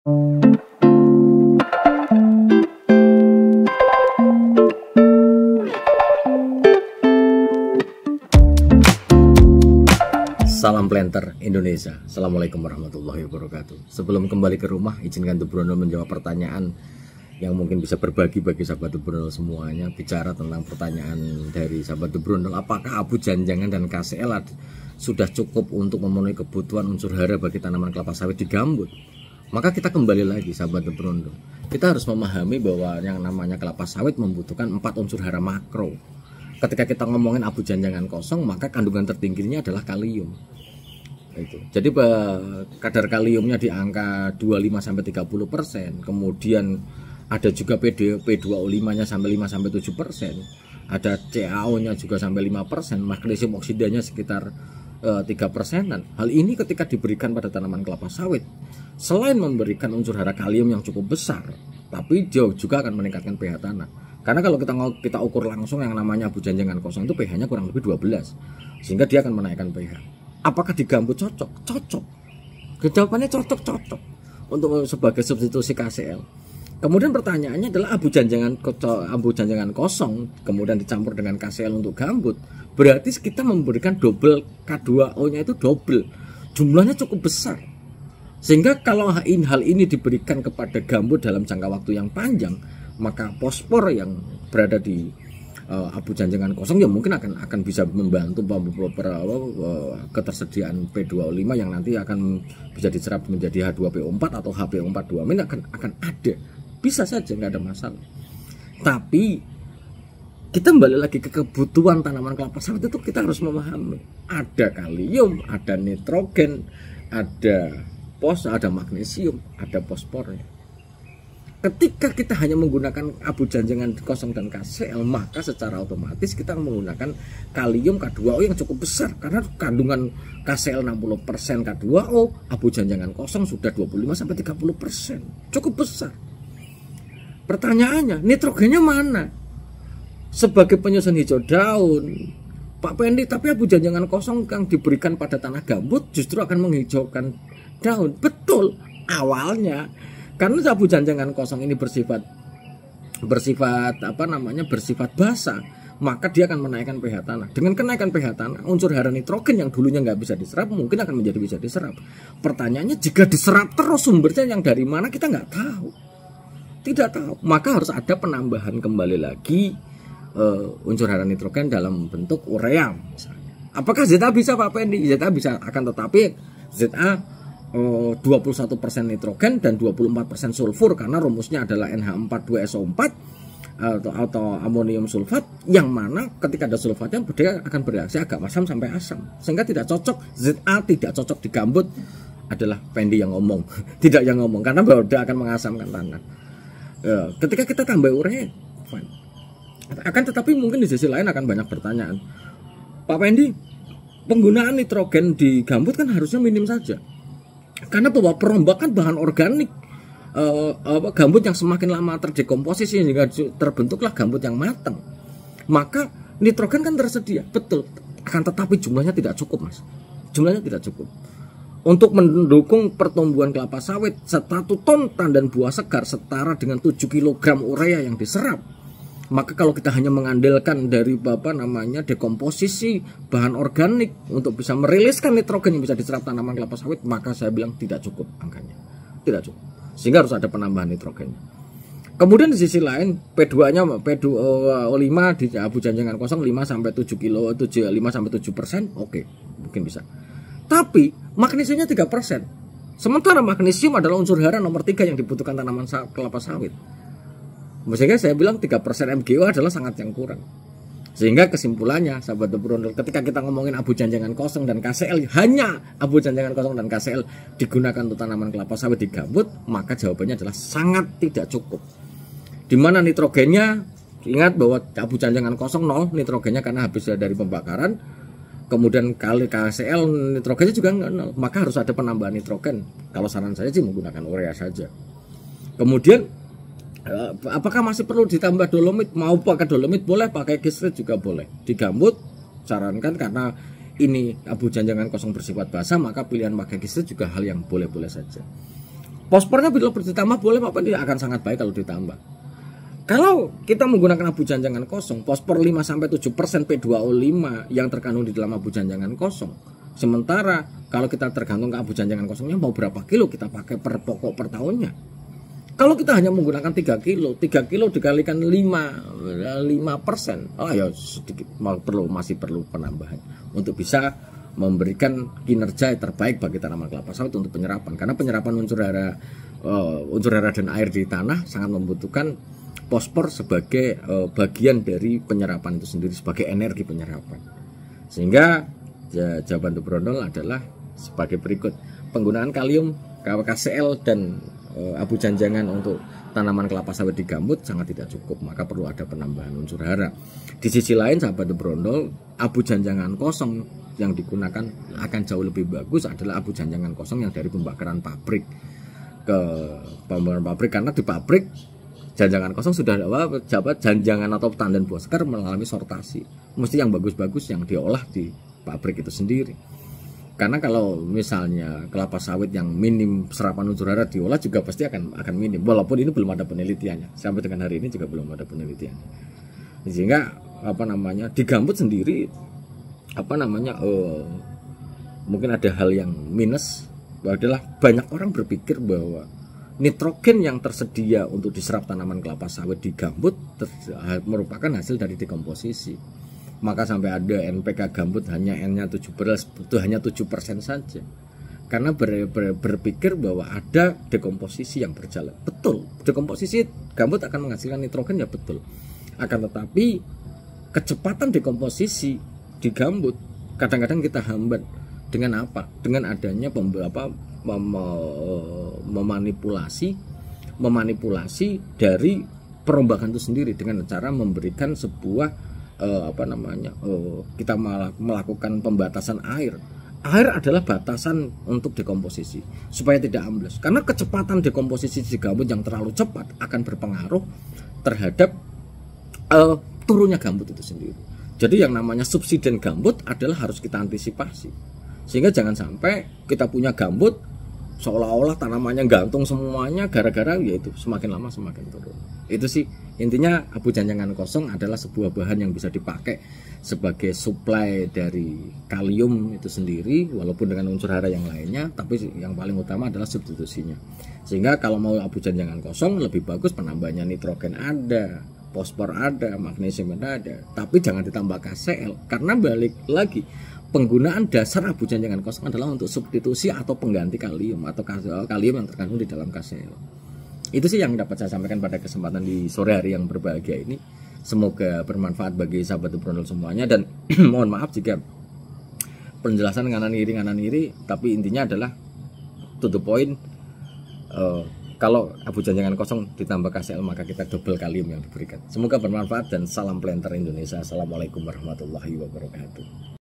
Salam planter Indonesia. Assalamualaikum warahmatullahi wabarakatuh. Sebelum kembali ke rumah, izinkan The Brondol menjawab pertanyaan yang mungkin bisa berbagi bagi sahabat The Brondol semuanya. Bicara tentang pertanyaan dari sahabat The Brondol, apakah abu janjangan dan KCL sudah cukup untuk memenuhi kebutuhan unsur hara bagi tanaman kelapa sawit di gambut? Maka kita kembali lagi sahabat The Brondol, kita harus memahami bahwa yang namanya kelapa sawit membutuhkan 4 unsur hara makro. Ketika kita ngomongin abu janjangan kosong, maka kandungan tertingginya adalah kalium. Jadi kadar kaliumnya di angka 25-30%. Kemudian ada juga P2O5-nya sampai 5-7%. Ada CaO-nya juga sampai 5%. Magnesium oksidanya sekitar 3%-an. Hal ini ketika diberikan pada tanaman kelapa sawit, selain memberikan unsur hara kalium yang cukup besar, tapi dia juga akan meningkatkan pH tanah. Karena kalau kita ukur langsung yang namanya abu janjangan kosong itu pH-nya kurang lebih 12, sehingga dia akan menaikkan pH. Apakah di gambut cocok? Cocok. Jawabannya cocok untuk sebagai substitusi KCL. Kemudian pertanyaannya adalah abu janjangan kosong kemudian dicampur dengan KCL untuk gambut, berarti kita memberikan double K2O-nya itu double. Jumlahnya cukup besar. Sehingga kalau hal ini diberikan kepada gambut dalam jangka waktu yang panjang, maka fosfor yang berada di abu janjangan kosong ya mungkin akan bisa membantu ketersediaan P2O5 yang nanti akan bisa diserap menjadi H2PO4 atau HPO42 ini akan ada, bisa saja, nggak ada masalah. Tapi kita kembali lagi ke kebutuhan tanaman kelapa sawit itu kita harus memahami ada kalium, ada nitrogen, ada magnesium, ada fosfornya. Ketika kita hanya menggunakan abu janjangan kosong dan KCL, maka secara otomatis kita menggunakan kalium K2O yang cukup besar. Karena kandungan KCL 60% K2O, abu janjangan kosong sudah 25-30%. Cukup besar. Pertanyaannya, nitrogennya mana? Sebagai penyusun hijau daun, Pak Pendi, tapi abu janjangan kosong yang diberikan pada tanah gambut justru akan menghijaukan daun. Betul, awalnya. Karena abu janjangan kosong ini bersifat basah, maka dia akan menaikkan pH tanah. Dengan kenaikan pH tanah, unsur hara nitrogen yang dulunya nggak bisa diserap mungkin akan menjadi bisa diserap. Pertanyaannya, jika diserap terus sumbernya yang dari mana kita nggak tahu, tidak tahu. Maka harus ada penambahan kembali lagi unsur hara nitrogen dalam bentuk urea misalnya. Apakah ZA bisa Pak Pendi? ZA bisa, akan tetapi ZA 21% nitrogen dan 24% sulfur, karena rumusnya adalah NH42SO4 atau amonium sulfat, yang mana ketika ada sulfatnya dia akan bereaksi agak masam sampai asam, sehingga tidak cocok. ZA tidak cocok di gambut adalah Pendi yang ngomong tidak yang ngomong, karena dia akan mengasamkan tanah. Ketika kita tambah urea fine. Akan tetapi mungkin di sisi lain akan banyak pertanyaan, Pak Pendi, penggunaan nitrogen di gambut kan harusnya minim saja, karena bahwa perombakan bahan organik gambut yang semakin lama terdekomposisi sehingga terbentuklah gambut yang matang, maka nitrogen kan tersedia, betul, akan tetapi jumlahnya tidak cukup, Mas. Jumlahnya tidak cukup untuk mendukung pertumbuhan kelapa sawit. 1 ton tandan buah segar setara dengan 7 kg urea yang diserap. Maka kalau kita hanya mengandalkan dari dekomposisi bahan organik untuk bisa meriliskan nitrogen yang bisa diserap tanaman kelapa sawit, maka saya bilang tidak cukup angkanya, tidak cukup. Sehingga harus ada penambahan nitrogennya. Kemudian di sisi lain P2-nya P2O5 di abu janjangan kosong 5-7%, oke, mungkin bisa. Tapi magnesiumnya 3%. Sementara magnesium adalah unsur hara nomor 3 yang dibutuhkan tanaman kelapa sawit. Sehingga saya bilang 3% MgO adalah sangat yang kurang. Sehingga kesimpulannya sahabat The Brondol, ketika kita ngomongin abu janjangan kosong dan KCL, hanya abu janjangan kosong dan KCL digunakan untuk tanaman kelapa sawit di gambut, maka jawabannya adalah sangat tidak cukup. Dimana nitrogennya, ingat bahwa abu janjangan kosong 0 nitrogennya karena habis dari pembakaran. Kemudian kali KCL nitrogennya juga 0, maka harus ada penambahan nitrogen. Kalau saran saya sih menggunakan urea saja. Kemudian apakah masih perlu ditambah dolomit? Mau pakai dolomit boleh, pakai gistrit juga boleh. Di gambut sarankan, karena ini abu janjangan kosong bersifat basah, maka pilihan pakai gistrit juga hal yang boleh-boleh saja. Fosfornya bila ditambah boleh apa tidak akan sangat baik kalau ditambah. Kalau kita menggunakan abu janjangan kosong, fosfor 5-7% P2O5 yang terkandung di dalam abu janjangan kosong. Sementara kalau kita tergantung ke abu janjangan kosongnya mau berapa kilo kita pakai per pokok per tahunnya. Kalau kita hanya menggunakan 3 kilo dikalikan 5%, oh ya sedikit masih perlu penambahan untuk bisa memberikan kinerja terbaik bagi tanaman kelapa sawit untuk penyerapan. Karena penyerapan unsur hara dan air di tanah sangat membutuhkan fosfor sebagai bagian dari penyerapan itu sendiri, sebagai energi penyerapan. Sehingga jawaban untuk Brondol adalah sebagai berikut. Penggunaan kalium, KCl dan abu janjangan untuk tanaman kelapa sawit di gambut sangat tidak cukup, maka perlu ada penambahan unsur hara. Di sisi lain sahabat Brondol, abu janjangan kosong yang digunakan akan jauh lebih bagus adalah abu janjangan kosong yang dari pembakaran pabrik ke pembakaran pabrik, karena di pabrik janjangan kosong sudah janjangan atau tandan buah sekar mengalami sortasi, mesti yang bagus-bagus yang diolah di pabrik itu sendiri. Karena kalau misalnya kelapa sawit yang minim serapan unsur hara diolah juga pasti akan minim, walaupun ini belum ada penelitiannya, sampai dengan hari ini juga belum ada penelitian. Sehingga di gambut sendiri mungkin ada hal yang minus adalah banyak orang berpikir bahwa nitrogen yang tersedia untuk diserap tanaman kelapa sawit di gambut merupakan hasil dari dekomposisi. Maka sampai ada NPK gambut hanya N-nya 17, itu hanya 7% saja. Karena berpikir bahwa ada dekomposisi yang berjalan. Betul, dekomposisi gambut akan menghasilkan nitrogen, ya betul. Akan tetapi kecepatan dekomposisi di gambut kadang-kadang kita hambat dengan apa? Dengan adanya memanipulasi dari perombakan itu sendiri dengan cara memberikan sebuah kita melakukan pembatasan air. Air adalah batasan untuk dekomposisi supaya tidak ambles, karena kecepatan dekomposisi di gambut yang terlalu cepat akan berpengaruh terhadap turunnya gambut itu sendiri. Jadi yang namanya subsiden gambut adalah harus kita antisipasi, sehingga jangan sampai kita punya gambut seolah-olah tanamannya gantung semuanya, gara-gara yaitu semakin lama semakin turun. Itu sih intinya. Abu janjangan kosong adalah sebuah bahan yang bisa dipakai sebagai suplai dari kalium itu sendiri, walaupun dengan unsur hara yang lainnya, tapi yang paling utama adalah substitusinya. Sehingga kalau mau abu janjangan kosong lebih bagus penambahannya nitrogen ada, fosfor ada, magnesium ada, tapi jangan ditambah KCl, karena balik lagi penggunaan dasar abu janjangan kosong adalah untuk substitusi atau pengganti kalium atau kalium yang terkandung di dalam KCl. Itu sih yang dapat saya sampaikan pada kesempatan di sore hari yang berbahagia ini. Semoga bermanfaat bagi sahabat Brondol semuanya, dan mohon maaf jika penjelasan nganan iri, tapi intinya adalah to the point. Kalau abu janjangan kosong ditambah KCl maka kita double kalium yang diberikan. Semoga bermanfaat dan salam planter Indonesia. Assalamualaikum warahmatullahi wabarakatuh.